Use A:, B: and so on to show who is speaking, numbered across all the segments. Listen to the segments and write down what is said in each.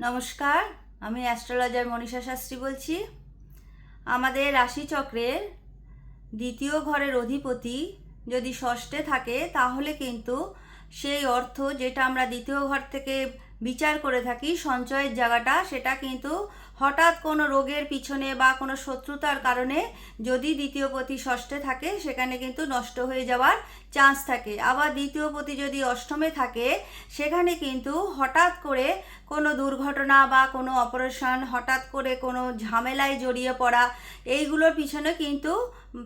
A: নমস্কার, আমি অ্যাস্ট্রোলজার মনীষা শাস্ত্রী বলছি। আমাদের রাশিচক্রের দ্বিতীয় ঘরের অধিপতি যদি ষষ্ঠে থাকে তাহলে কিন্তু সেই অর্থ যেটা আমরা দ্বিতীয় ঘর থেকে বিচার করে থাকি সঞ্চয়ের জায়গাটা, সেটা কিন্তু হঠাৎ কোনো রোগের পিছনে বা কোনো শত্রুতার কারণে যদি দ্বিতীয় পতি ষষ্ঠে থাকে সেখানে কিন্তু নষ্ট হয়ে যাওয়ার চান্স থাকে। আবার দ্বিতীয় পতি যদি অষ্টমে থাকে সেখানে কিন্তু হঠাৎ করে কোনো দুর্ঘটনা বা কোনো অপারেশন, হঠাৎ করে কোনো ঝামেলায় জড়িয়ে পড়া, এইগুলোর পিছনে কিন্তু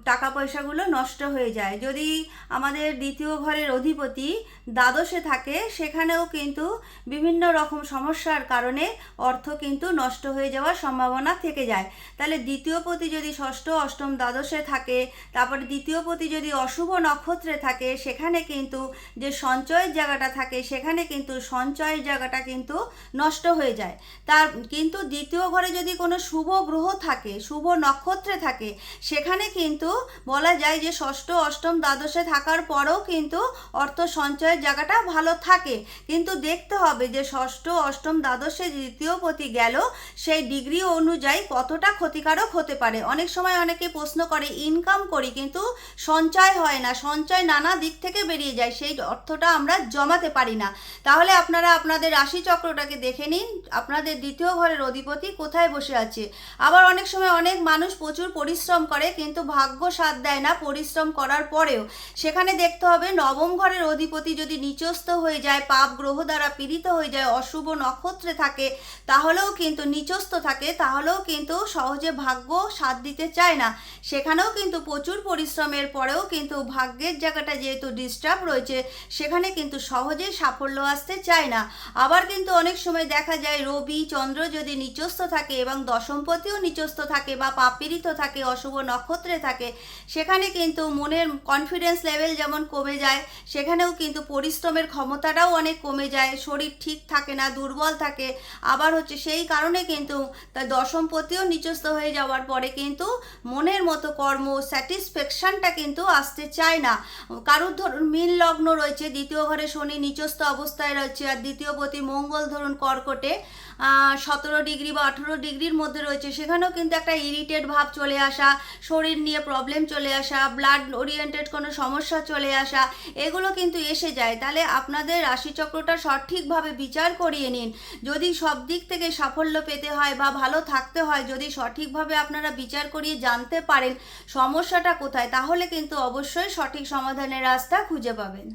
A: টাকা পয়সাগুলো নষ্ট হয়ে যায়। যদি আমাদের দ্বিতীয় ঘরের অধিপতি দ্বাদশে থাকে সেখানেও কিন্তু বিভিন্ন রকম সমস্যার কারণে অর্থ কিন্তু নষ্ট হয়ে যাওয়ার সম্ভাবনা থেকে যায়। তাহলে দ্বিতীয় পতি যদি ষষ্ঠ, অষ্টম, দ্বাদশে থাকে, তারপরে দ্বিতীয় পতি যদি অশুভ নক্ষত্রে থাকে সেখানে কিন্তু যে সঞ্চয়ের জায়গাটা থাকে সেখানে কিন্তু সঞ্চয়ের জায়গাটা কিন্তু নষ্ট হয়ে যায়। তার কিন্তু দ্বিতীয় ঘরে যদি কোনো শুভ গ্রহ থাকে, শুভ নক্ষত্রে থাকে, সেখানে কিন্তু বলা যায় যে ষষ্ঠ, অষ্টম, দ্বাদশে থাকার পরেও কিন্তু অর্থ সঞ্চয়ের জায়গাটা ভালো থাকে। কিন্তু দেখতে হবে যে ষষ্ঠ, অষ্টম, দ্বাদশে দ্বিতীয় পতি গেল সেই ডিগ্রি অনুযায়ী কতটা ক্ষতিকারক হতে পারে। অনেক সময় অনেকে প্রশ্ন করে ইনকাম করি কিন্তু সঞ্চয় হয় না, সঞ্চয় নানা দিক থেকে বেরিয়ে যায়, সেই অর্থটা আমরা জমাতে পারি না। তাহলে আপনারা আপনাদের রাশিচক্রটাকে দেখে নিন, আপনাদের দ্বিতীয় ঘরের অধিপতি কোথায় বসে আছে। আবার অনেক সময় অনেক মানুষ প্রচুর পরিশ্রম করে কিন্তু ভাগ্য সাথ দেয় না পরিশ্রম করার পরেও। সেখানে দেখতে হবে নবম ঘরের অধিপতি যদি নিচস্থ হয়ে যায়, পাপ গ্রহ দ্বারা পীড়িত হয়ে যায়, অশুভ নক্ষত্রে থাকে, তাহলেও কিন্তু নিচস্থ থাকে, তাহলেও কিন্তু সহজে ভাগ্য সাথ দিতে চায় না। সেখানেও কিন্তু প্রচুর পরিশ্রমের পরেও কিন্তু ভাগ্যের জায়গাটা যেহেতু ডিস্টার্ব রয়েছে সেখানে কিন্তু সহজে সাফল্য আসতে চায় না। আবার কিন্তু অনেক সময় দেখা যায় রবি, চন্দ্র যদি নিচস্থ থাকে এবং দশমপতিও নিচস্থ থাকে বা পাপীড়িত থাকে, অশুভ নক্ষত্রে থাকে, সেখানে কিন্তু মনের কনফিডেন্স লেভেল যেমন কমে যায়, সেখানেও কিন্তু পরিশ্রমের ক্ষমতাটাও অনেক কমে যায়, শরীর ঠিক থাকে না, দুর্বল থাকে। আবার হচ্ছে সেই কারণে কিন্তু তার দশমপতিও নিচস্থ হয়ে যাওয়ার পরে কিন্তু মনের মতো কর্ম স্যাটিসফ্যাকশনটা কিন্তু আসতে চায় না। কারুর ধরুন মীন লগ্ন রয়েছে, দ্বিতীয় ঘরে শনি নিচস্থ অবস্থায় রয়েছে, আর দ্বিতীয় পতি মঙ্গল ধরুন কর্কটে 17 ডিগ্রি বা 18 ডিগ্রির মধ্যে রয়েছে, সেখানেও কিন্তু একটা ইরিটেট ভাব চলে আসা, শরীর নিয়ে প্রবলেম চলে আসা, ব্লাড ওরিয়েন্টেড কোনো সমস্যা চলে আসা, এগুলো কিন্তু এসে যায়। তাহলে আপনাদের রাশিচক্রটা সঠিকভাবে বিচার করিয়ে নিন। যদি সব দিক থেকে সাফল্য পেতে হয় বা ভালো থাকতে হয়, যদি সঠিকভাবে আপনারা বিচার করিয়ে জানতে পারেন সমস্যাটা কোথায়, তাহলে কিন্তু অবশ্যই সঠিক সমাধানের রাস্তা খুঁজে পাবেন।